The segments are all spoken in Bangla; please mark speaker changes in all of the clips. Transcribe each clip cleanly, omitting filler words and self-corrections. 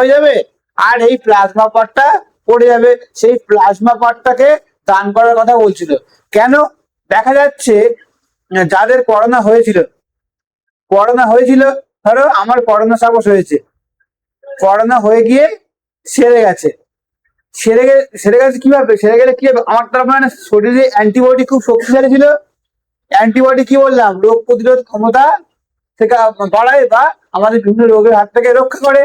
Speaker 1: হয়ে যাবে, আর এই প্লাজমা পার্টটা পড়ে যাবে। সেই প্লাজমা পার্টটাকে দান করার কথা বলছিল। কেন? দেখা যাচ্ছে যাদের করোনা হয়েছিল, ধরো আমার করোনা সাপোজ হয়েছে, করোনা হয়ে গিয়ে সেরে গেছে, সেরে গেছে কিভাবে? সেরে গেলে কি হবে? আমার তার মানে শরীরে অ্যান্টিবডি খুব শক্তিশালী ছিল। অ্যান্টিবডি কি বললাম? রোগ প্রতিরোধ ক্ষমতা থেকে বাড়ায় বা আমাদের বিভিন্ন রোগের হাত থেকে রক্ষা করে।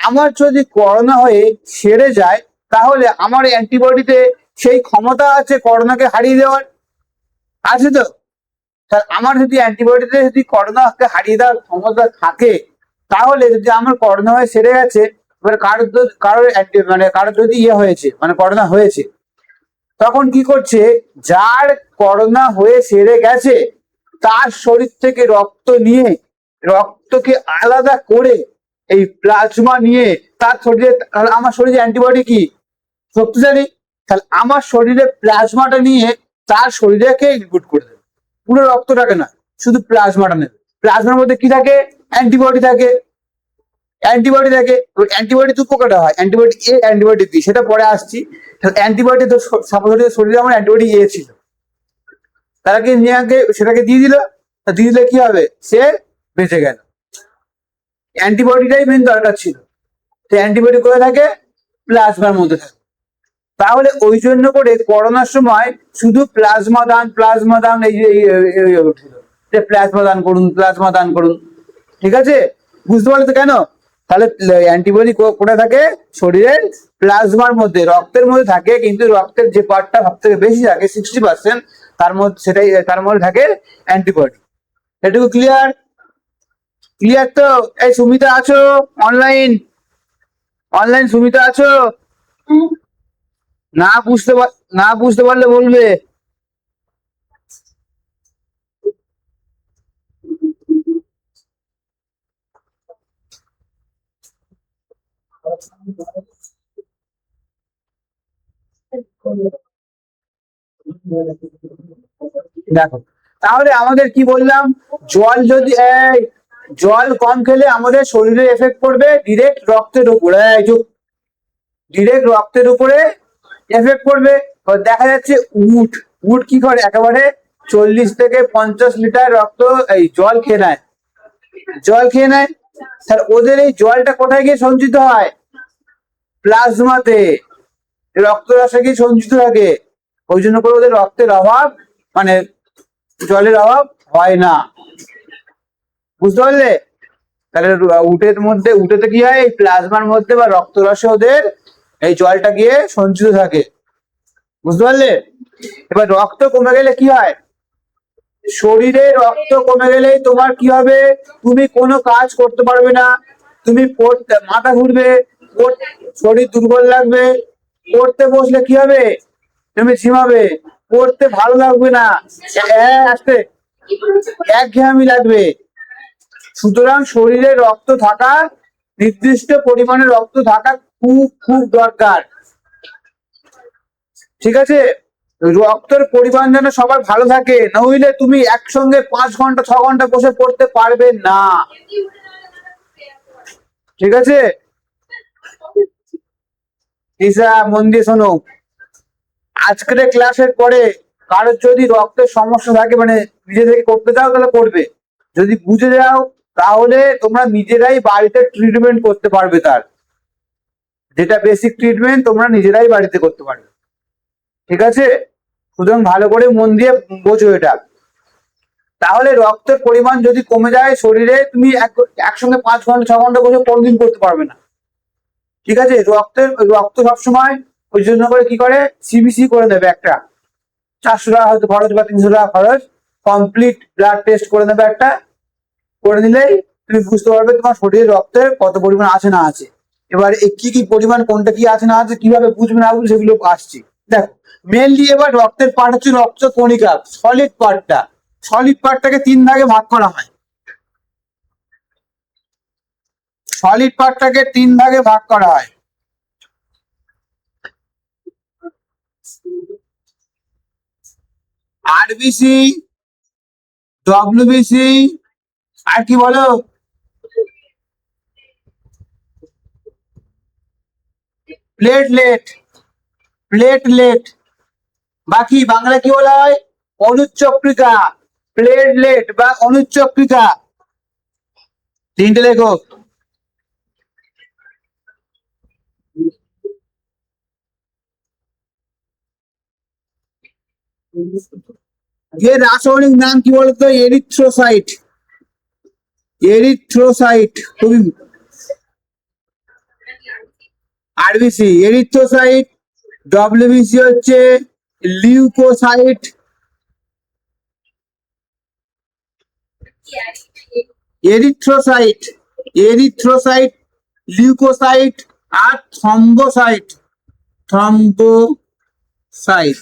Speaker 1: আমার যদি করোনা হয়ে সেরে যায়, তাহলে আমার অ্যান্টিবডিতে সেই ক্ষমতা আছে করোনাকে হারিয়ে দেওয়ার, আছে তো? তাহলে আমার যদি অ্যান্টিবডিতে যদি করোনাকে হারিয়ে দেওয়ার ক্ষমতা থাকে, তাহলে যদি আমার করোনা হয়ে সেরে গেছে, এবার কারোর যদি হয়েছে, মানে করোনা হয়েছে, তখন কি করছে? যার করোনা হয়ে সেরে গেছে, তার শরীর থেকে রক্ত নিয়ে, রক্তকে আলাদা করে এই প্লাজমা নিয়ে তার শরীরে, আমার শরীরে অ্যান্টিবডি কি শক্তিশালী, তাহলে আমার শরীরে প্লাজমাটা নিয়ে তার শরীরকে ইনপুট করে দেবে, পুরো রক্তটাকে না, শুধু প্লাজমাটা নেবে। প্লাজমার মধ্যে কি থাকে? অ্যান্টিবডি থাকে। অ্যান্টিবডি দু প্রকার হয়, অ্যান্টিবডি এ, অ্যান্টিবডি বি, সেটা পরে আসছি। অ্যান্টিবডি তো শরীরে আমার অ্যান্টিবডি এ ছিল, তারা কি নিয়ে সেটাকে দিয়ে দিল, দিয়ে দিলে কি হবে? সে বেঁচে গেল। অ্যান্টিবডিটাই মেন দরকার ছিল। তো অ্যান্টিবডি কোথায় থাকে? প্লাজমার মধ্যে থাকে। তাহলে ওই জন্য করে করোনার সময় শুধু প্লাজমা দান উঠছিল যে প্লাজমা দান করুন, প্লাজমা দান করুন। ঠিক আছে, বুঝতে পারলে তো কেন? তাহলে অ্যান্টিবডি কোথায় থাকে? শরীরের প্লাজমার মধ্যে, রক্তের মধ্যে থাকে, কিন্তু রক্তের যে পার্টটা সব থেকে বেশি থাকে 60%, তার মধ্যে থাকে অ্যান্টিবডি। এটুকু ক্লিয়ার? ক্লিয়ার তো? এই সুমিতা আছো অনলাইন? সুমিতা আছো? না বুঝতে পারলে বলবে। দেখো, তাহলে আমাদের কি বললাম? জল কম খেলে আমাদের শরীরে এফেক্ট করবে ডিরেক্ট রক্তের উপরে, ডিরেক্ট রক্তের উপরে এফেক্ট করবে। দেখা যাচ্ছে উট উট কি করে? একেবারে 40 থেকে 50 লিটার রক্ত এই জল খেয়ে নেয়। স্যার, ওদের এই জলটা কোথায় গিয়ে সঞ্চিত হয়? প্লাজমাতে, রক্তরসে গিয়ে সঞ্চিত থাকে। ওই জন্য করে ওদের রক্তের অভাব, মানে জলের অভাব হয় না। বুঝতে পারলে? তাহলে উটেতে কি হয়? এই প্লাজমার মধ্যে বা রক্তরসে ওদের এই জলটা গিয়ে সঞ্চিত থাকে। বুঝতে পারলে? এবার রক্ত কমে গেলে কি হয়? শরীরে রক্ত কমে গেলেই তোমার কি হবে? তুমি কোনো কাজ করতে পারবে না, তুমি মাথা ঘুরবে, শরীর দুর্বল লাগবে, পড়তে বসলে কি হবে? তুমি ঝিমাবে, পড়তে ভালো লাগবে না, আস্তে একঘেয়েমি লাগবে। সুতরাং শরীরে রক্ত থাকা, নির্দিষ্ট পরিমাণে রক্ত থাকা খুব খুব দরকার। ঠিক আছে? রক্তের পরিমাণ যেন সবার ভালো থাকে, নইলে তুমি একসঙ্গে 5 ঘন্টা 6 ঘন্টা বসে পড়তে পারবে না। ঠিক আছে? ঈশা, মন দিয়ে শোনো। আজকের ক্লাসের পরে কারোর যদি রক্তের সমস্যা থাকে, মানে নিজে থেকে করতে চাও তাহলে করবে, যদি বুঝে যাও তাহলে তোমরা নিজেরাই বাড়িতে ট্রিটমেন্ট করতে পারবে। তার যেটা বেসিক ট্রিটমেন্ট তোমরা নিজেরাই বাড়িতে করতে পারবে। ঠিক আছে? সুতরাং ভালো করে মন দিয়ে বোঝো এটা। তাহলে রক্তের পরিমাণ যদি কমে যায় শরীরে, তুমি একসঙ্গে 5 ঘন্টা 6 ঘন্টা বসে কোনদিন করতে পারবে না। ঠিক আছে? রক্ত সবসময় ওই জন্য করে কি করে, সিবিসি করে দেবে একটা, 400 টাকা হয়তো খরচ বা 300 টাকা খরচ, কমপ্লিট ব্লাড টেস্ট করে নেবে একটা, করে নিলেই তুমি বুঝতে পারবে তোমার শরীরে রক্তের কত পরিমাণ আছে না আছে। এবার এই কি পরিমাণ, কোনটা কি আছে না আছে, কিভাবে বুঝবে না বুঝবে, সেগুলো আসছি। দেখো, মেনলি এবার রক্তের পার্ট হচ্ছে রক্ত কণিকা, সলিড পার্টটাকে 3 ভাগে ভাগ করা হয়। সলিড পার্টটাকে 3 ভাগে ভাগ করা হয়। আরবিসি, ডব্লিউবিসি, আর কি বলো? Platelet, platelet. বাকি বাংলা কি বলা হয়? অনুচক্রিকা, প্লেটলেট বা অনুচক্রিকা। তিনটে লেখো। এর রাসায়নিক নাম কি বলতো? Erythrocyte, erythrocyte. খুবই আরবিসি এরিথ্রোসাইট, ডব্লিউবিসি হচ্ছে লিউকোসাইট, এরিথ্রোসাইট, এরিথ্রোসাইট, লিউকোসাইট আর থ্রম্বোসাইট, থ্রম্বোসাইট।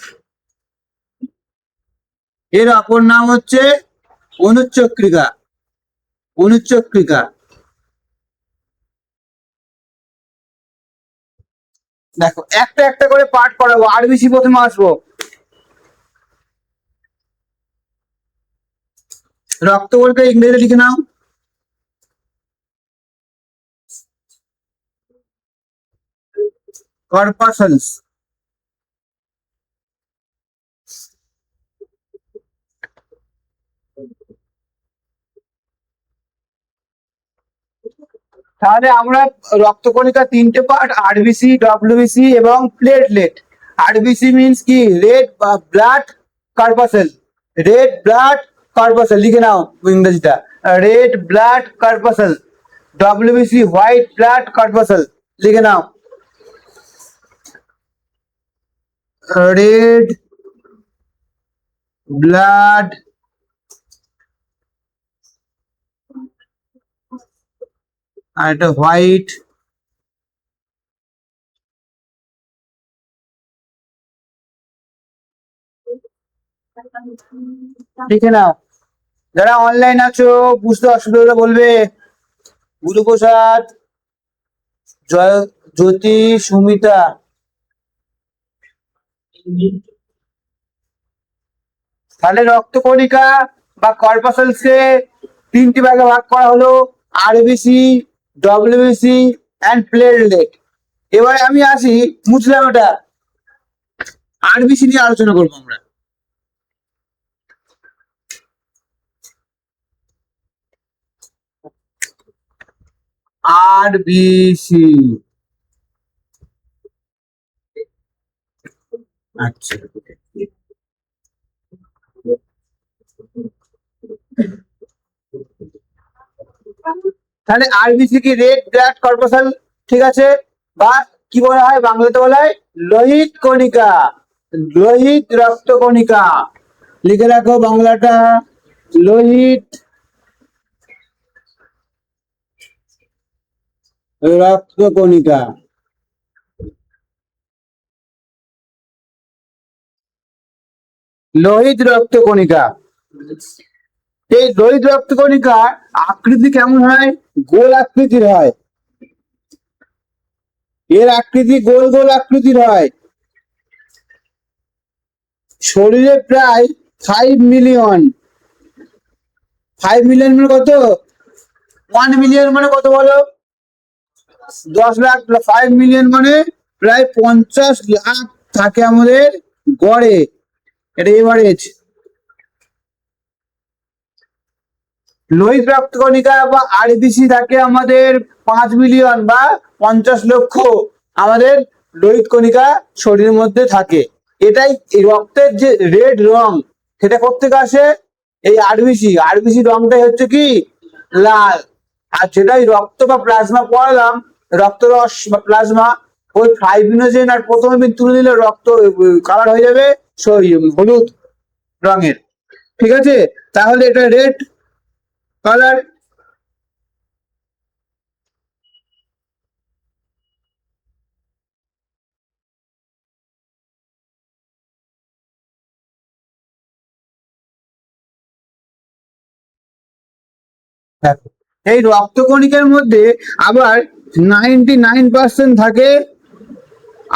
Speaker 1: এর অপর নাম হচ্ছে অনুচক্রিকা, অনুচক্রিকা। দেখো একটা একটা করে পাঠ করাবো, আরবিসি প্রথমে আসবো। রক্তকণিকা ইংরেজিতে লিখে নাও। কর্পাসলস। তাহলে আমরা রক্তকণিকা তিনটে পার্ট, আরবিসি, ডব্লিউবিসি এবং প্লেটলেট। আরবিসি মিন্স কি? Red blood corpuscle, red blood corpuscle লিখে নাও ইংরেজিটা, red blood corpuscle. WBC white blood corpuscle লিখে নাও, রেড ব্লাড আর এটা হোয়াইট লিখে নাও। যারা অনলাইন আছো বুঝতে অসুবিধা হলে বলবে। গুরুপ্রসাদ, জয়, জ্যোতি, সুমিতা। তাহলে রক্তকণিকা বা কর্পাসেলস কে তিনটি ভাগে ভাগ করা হলো, আরবিসি, ডব্লিউবিসি এন্ড প্লেটলেট। এবারে আমি আসি, বুঝলাম এটা, আরবিসি নিয়ে আলোচনা করবো আমরা। আরবিসি, আচ্ছা তাহলে আরবিসি কি? রেড ব্লাড কর্পাসেল, ঠিক আছে। বা কি বলা হয় বাংলাতে? বলা হয় লোহিত কণিকা, লোহিত রক্ত কণিকা। লিখে রাখো বাংলাটা, লোহিত রক্ত কণিকা। লোহিত রক্ত কণিকা। এই লোহিত রক্ত কণিকার আকৃতি কেমন হয়? গোল আকৃতির হয়, এর আকৃতি গোল গোল আকৃতির হয়। শরীরে প্রায় 5 মিলিয়ন, 5 মিলিয়ন মানে কত? 1 মিলিয়ন মানে কত বলো? 10 লাখ। 5 মিলিয়ন মানে প্রায় 50 লাখ থাকে আমাদের গড়ে, এটা এভারেজ। লোহিত রক্ত কণিকা বা আরবিসি থাকে আমাদের 5 মিলিয়ন বা 50 লক্ষ আমাদের লোহিত কণিকা শরীরের মধ্যে থাকে। এটাই রক্তের যে রেড রং, সেটা কোত্থেকে আসে? এই আরবিসি, আরবিসি রংটাই হচ্ছে কি? লাল। আর যেটাই রক্ত বা প্লাজমা পড়ালাম, রক্তরস বা প্লাজমা, ওই ফাইব্রিনোজেন আর প্রথমে তুলে দিলে রক্ত কালার হয়ে যাবে হলুদ রঙের, ঠিক আছে। তাহলে এটা রেড কালার। এই রক্তকণিকার মধ্যে আবার 99% থাকে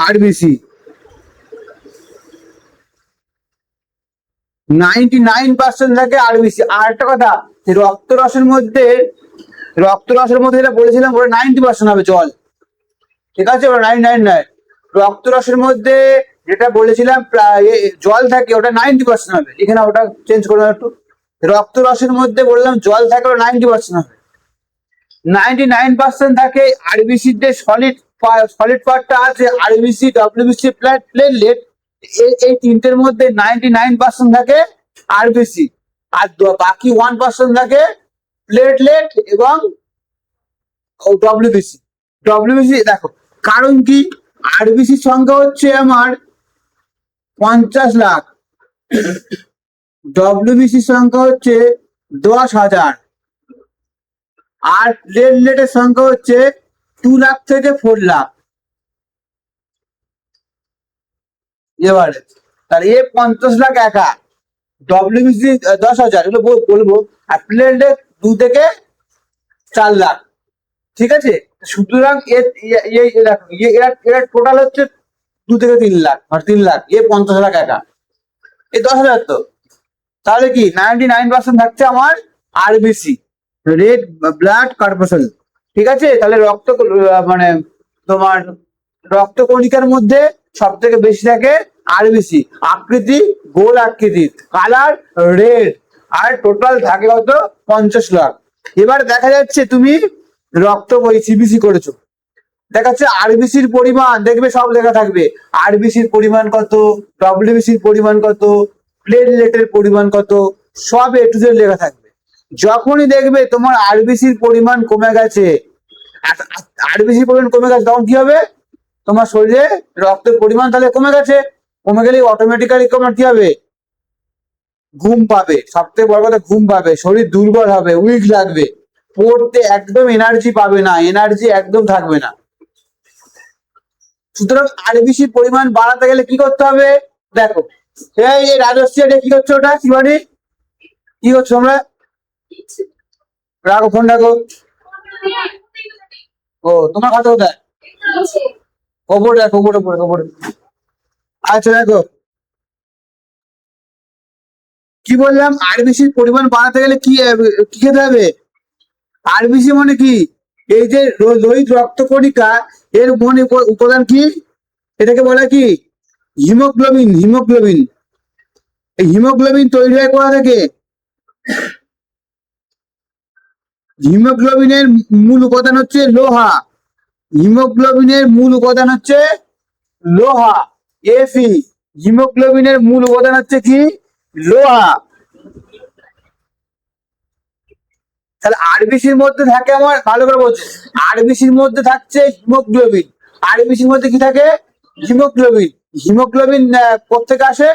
Speaker 1: আরবিসি, 99% থাকে আরবিসি। আর একটা কথা, রক্তরসের মধ্যে, রক্তরসের মধ্যে যেটা বলেছিলাম ওটা 90% হবে জল, ঠিক আছে, ওটা 99 নয়। রক্তরসের মধ্যে যেটা বলেছিলাম জল থাকে ওটা 90% হবে, এখানে ওটা চেঞ্জ করলাম একটু। রক্তরসের মধ্যে বললাম জল থাকে ওটা 90% হবে। 99% থাকে আরবিসির যে সলিড পার্টটা আছে, আরবিসি, ডব্লিউবিসি, প্লেটলেট, এই তিনটের মধ্যে 99% থাকে আরবিসি, আর বাকি 1% থাকে প্লেটলেট এবং ডব্লিউবিসি। ডব্লিউবিসি দেখো কারণ কি, আরবিসির সংখ্যা হচ্ছে আমার 50 লাখ, ডব্লিউবিসির সংখ্যা হচ্ছে 10,000, আর প্লেটলেটের সংখ্যা হচ্ছে 2 লাখ থেকে 4 লাখ। এবারে তাহলে 50 লাখ একা, ডব্লিউবিসি 10,000, এগুলো বলবো, আর প্লেটলেট 2 থেকে 4 লাখ। ঠিক আছে, সুতরাং এরা টোটাল হচ্ছে 2 থেকে 3 লাখ, আর 3 লাখ, 50 লাখ একা, 10,000। তো তাহলে কি 99% থাকছে আমার আরবিসি, রেড ব্লাড কর্পাসল। ঠিক আছে, তাহলে মানে তোমার রক্ত কণিকার মধ্যে সব থেকে বেশি থাকে আরবিসি, আকৃতি গোল আকৃতির, কালার রেড, আর টোটাল থাকে কত 50 লাখ। এবার দেখা যাচ্ছে তুমি রক্ত সিবিসি করেছো, দেখাচ্ছে আরবিসির পরিমাণ, দেখবে সব লেখা থাকবে, আরবিসির পরিমাণ কত, ডব্লিউবিসির পরিমাণ কত, প্লেটলেটের পরিমাণ কত, সব এ টু জেড লেখা থাকবে। যখনই দেখবে তোমার আরবিসির পরিমাণ কমে গেছে, আরবিসির পরিমাণ কমে গেছে, তখন কি হবে, তোমার শরীরে রক্তের পরিমাণ তাহলে কমে গেছে, কমে গেলে অটোমেটিক্যালি তোমার কি হবে, ঘুম পাবে, সব থেকে বড় কথা ঘুম পাবে, শরীর দুর্বল হবে, উইক লাগবে, পড়তে একদম এনার্জি পাবে না, এনার্জি একদম থাকবে না। সুতরাং আরবিসির পরিমাণ বাড়াতে গেলে কি করতে হবে, দেখো এই রাজশ্রী, এটা কি করছো, ওটা শিবানী কি করছো, আমরা রাখো, ফোন রাখো। ও তোমার কথা কোথায়, ওপরে দেখো, ওপরে ওপরে ওপরে। আচ্ছা দেখো কি বললাম, আরবিসির পরিমাণ বাড়াতে গেলে কি কি খেতে হবে, আরবিসি মানে কি, এই যে লোহিত রক্তকণিকা, এর মনে উপাদান কি, এটাকে বলে কি হিমোগ্লোবিন। হিমোগ্লোবিন, এই হিমোগ্লোবিন তৈরি হয় কোথা থেকে, হিমোগ্লোবিনের মূল উপাদান হচ্ছে লোহা, হিমোগ্লোবিনের মূল উপাদান হচ্ছে লোহা, এফি। হিমোগ্লোবিনের মূল উপাদান হচ্ছে কি, লোহা। তাহলে আরবিসির মধ্যে থাকে আমার, ভালো করে বলছে, আরবিসির মধ্যে থাকছে হিমোগ্লোবিন, আরবিসির মধ্যে কি থাকে, হিমোগ্লোবিন। হিমোগ্লোবিন কোথেকে আসে,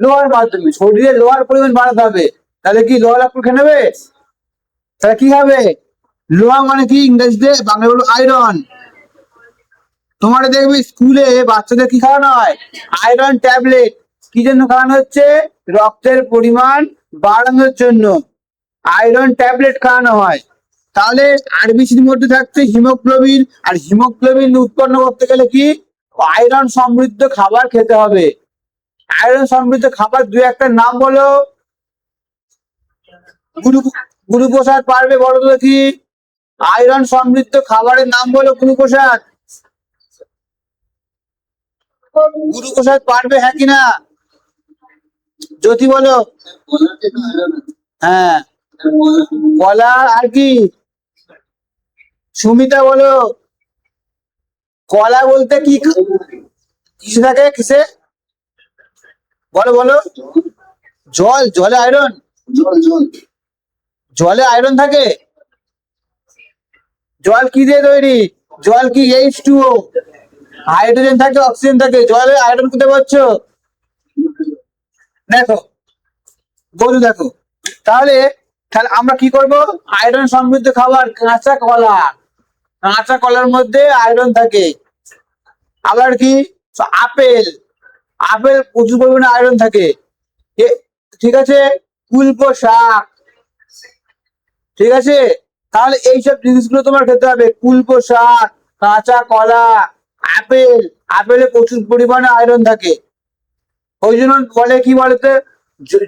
Speaker 1: লোহার মাধ্যমে। শরীরে লোহার পরিমাণ বাড়াতে হবে, তাহলে কি লোহা লাভ খেয়ে নেবে, তাহলে কি হবে, লোহা মানে কি ইংরেজিতে, বাংলা বলবো আয়রন। তোমার দেখবে স্কুলে বাচ্চাদের কি খাওয়ানো হয়, আয়রন ট্যাবলেট। কি জন্য খাওয়ানো হচ্ছে, রক্তের পরিমাণ বাড়ানোর জন্য আয়রন ট্যাবলেট খাওয়ানো হয়। তাহলে আরবিসির মধ্যে থাকছে হিমোগ্লোবিন, আর হিমোগ্লোবিন উৎপন্ন করতে গেলে কি, আয়রন সমৃদ্ধ খাবার খেতে হবে। আয়রন সমৃদ্ধ খাবার দু একটা নাম বলো, গুরুপ্রসাদ পারবে, বলো তো কি, আয়রন সমৃদ্ধ খাবারের নাম বলো, গুরুপ্রসাদ, গুরুপ্রসাদ পারবে, হ্যাঁ কিনা, জ্যোতি বলো, হ্যাঁ, কলা, আর কি, সুমিতা বলো, কলা বলতে কি কিসে থাকে, কিসে, বলো বলো, জল, জলে আয়রন, জলে আয়রন থাকে, জল কি দিয়ে তৈরি, জল কি H2O, হাইড্রোজেন থাকে, অক্সিজেন থাকে, জলে আয়রন কোথায় পাচ্ছ, দেখো বলু, দেখো তাহলে, তাহলে আমরা কি করব, আয়রন সমৃদ্ধ খাবার, কাঁচা কলা, কাঁচা কলার মধ্যে আয়রন থাকে। আবার কি, আপেল, আপেল প্রচুর পরিমাণে আয়রন থাকে। ঠিক আছে, কুলপো শাক, ঠিক আছে, তাহলে এইসব জিনিসগুলো তোমার খেতে হবে, কুলপো শাক, কাঁচা কলা, আপেল, আপেলে প্রচুর পরিমাণে আয়রন থাকে। ওই জন্য বলে কি বলতে,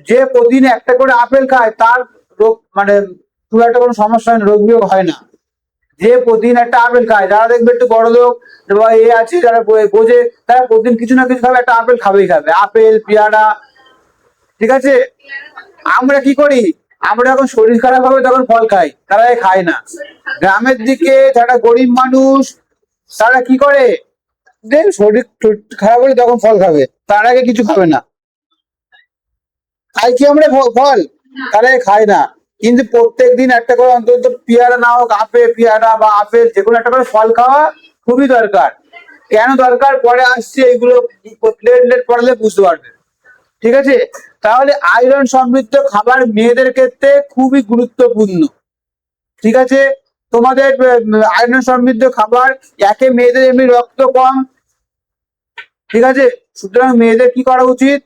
Speaker 1: যে প্রতিদিন একটা করে আপেল খায় তার রোগ মানে খুব একটা কোনো সমস্যা হয় না, রোগ বিয়োগ হয় না। যে প্রতিদিন একটা আপেল খায়, যারা দেখবে একটু বড় লোক বা এ আছে যারা বোঝে, তারা প্রতিদিন কিছু না কিছু খাবে, একটা আপেল খাবেই খাবে, আপেল পেয়ারা। ঠিক আছে, আমরা কি করি, আমরা যখন শরীর খারাপ হবে তখন ফল খাই, তারা খায় না। গ্রামের দিকে যারা গরিব মানুষ তারা কি করে, যে শরীর খারাপ হলে তখন ফল খাবে, তার আগে কিছু খাবে না। খাই কি আমরা ফল, তারা খায় না। কিন্তু প্রত্যেক দিন একটা করে অন্তত পেয়ারা না হোক, পেয়ারা বা আপেল যে কোনো একটা করে ফল খাওয়া খুবই দরকার। কেন দরকার পরে আসছে, এগুলো প্লেট পড়ালে বুঝতে পারবে। ঠিক আছে, তাহলে আয়রন সমৃদ্ধ খাবার মেয়েদের ক্ষেত্রে খুবই গুরুত্বপূর্ণ। ঠিক আছে, তোমাদের আয়রন সমৃদ্ধ খাবার, একে মেয়েদের এমনি রক্ত কম। ঠিক আছে, সুতরাং মেয়েদের কি করা উচিত,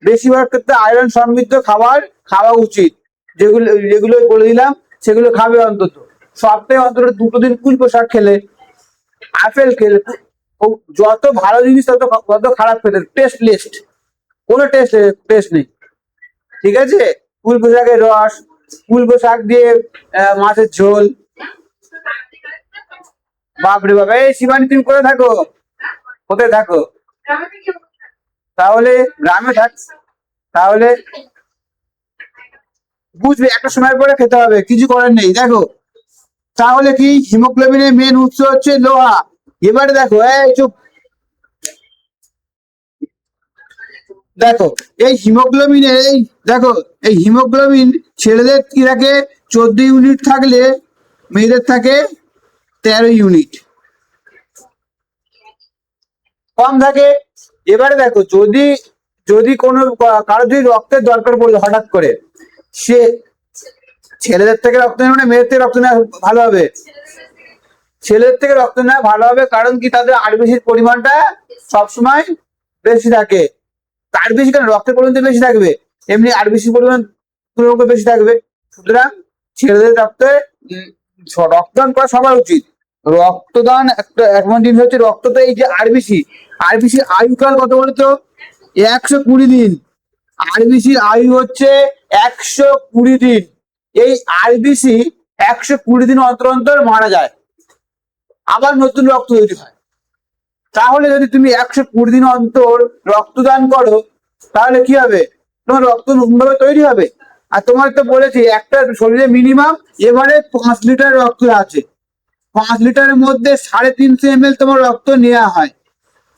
Speaker 1: বেশিরভাগ ক্ষেত্রে আয়রন সমৃদ্ধ খাবার খাওয়া উচিত। যেগুলো যেগুলো বলে দিলাম সেগুলো খাবে অন্তত সপ্তাহে অন্তত 2 দিন পুঁই শাক খেলে, আপেল খেলে। যত ভালো জিনিস তত খারাপ খেতে, টেস্টলেস, কোনো টেস্ট নেই। ঠিক আছে, পুঁই শাকের রস, পুঁই শাক দিয়ে মাছের ঝোল, বাপরে বাবা। এই শিবানী তুমি কোথায় থাকো, কোথায় থাকো? তাহলে গ্রামে থাক, তাহলে বুঝবে একটা সময় পরে খেতে হবে, কিছু করার নেই। দেখো তাহলে কি, হিমোগ্লোবিনের মেন উৎস হচ্ছে লোহা। এবারে দেখো, এই চুপ, দেখো এই হিমোগ্লোবিনের, এই দেখো এই হিমোগ্লোবিন ছেলেদের কি থাকে 14 ইউনিট থাকলে মেয়েদের থাকে 13 ইউনিট, কম থাকে। এবারে দেখো, যদি যদি কোনো কারো যদি রক্তের দরকার পড়লো হঠাৎ করে, সে ছেলেদের থেকে রক্ত নেয় মানে মেয়েদের থেকে রক্ত নেওয়া ভালো হবে, ছেলেদের থেকে রক্ত নেওয়া ভালো হবে। কারণ কি, তাদের আরবিসির পরিমাণটা সবসময় বেশি থাকে। আরবিসি কেন, রক্তের পরিমাণ বেশি থাকবে, এমনি আরবিসির পরিমাণ তুলনামূলক বেশি থাকবে। সুতরাং ছেলেদের রক্তে রক্তদান করা সবার উচিত। রক্তদান একটা এমন জিনিস হচ্ছে, রক্ত তো এই যে আরবিসির আয়ুকাল কত বলতো, 120 দিন। আরবিসির আয়ু হচ্ছে 120 দিন। এই আরবিসি 120 দিন অন্তর অন্তর মারা যায়, আবার নতুন রক্ত তৈরি হয়। তাহলে যদি তুমি 120 দিন অন্তর রক্তদান করো, তাহলে কি হবে, তোমার রক্ত নতুন ভাবে তৈরি হবে। আর তোমার তো বলেছি একটা শরীরে মিনিমাম এবারে 5 লিটার রক্ত আছে, 5 লিটারের মধ্যে 350 ml তোমার রক্ত নেওয়া হয়।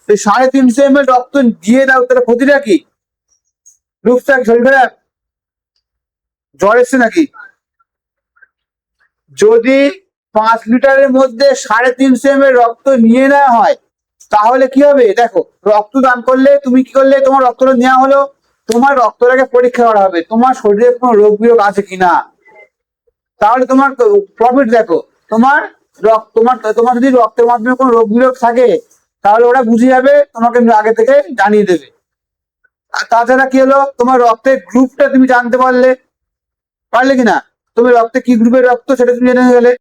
Speaker 1: এই 350 ml রক্ত দিয়ে দাও, তাহলে ক্ষতিটা কি, রূপসাক শরীর খারাপ, জ্বর এসছে নাকি? যদি 5 লিটারের মধ্যে 350 ml রক্ত নিয়ে নেওয়া হয়, তাহলে কি হবে, দেখো রক্তদান করলে তুমি কি করলে, তোমার রক্তটা নেওয়া হলো, তোমার রক্তটাকে পরীক্ষা করা হবে তোমার শরীরে কোনো রোগ বিয়োগ আছে কিনা। তাহলে তোমার প্রফিট দেখো, তোমার তোমার তোমার যদি রক্তের মাধ্যমে কোনো রোগ বিয়োগ থাকে, তাহলে ওরা বুঝে যাবে, তোমাকে আগে থেকে জানিয়ে দেবে। আর তাছাড়া কি হলো, তোমার রক্তের গ্রুপটা তুমি জানতে পারলে কিনা, তুমি রক্তে কি গ্রুপের রক্ত সেটা তুমি জেনে গেলে।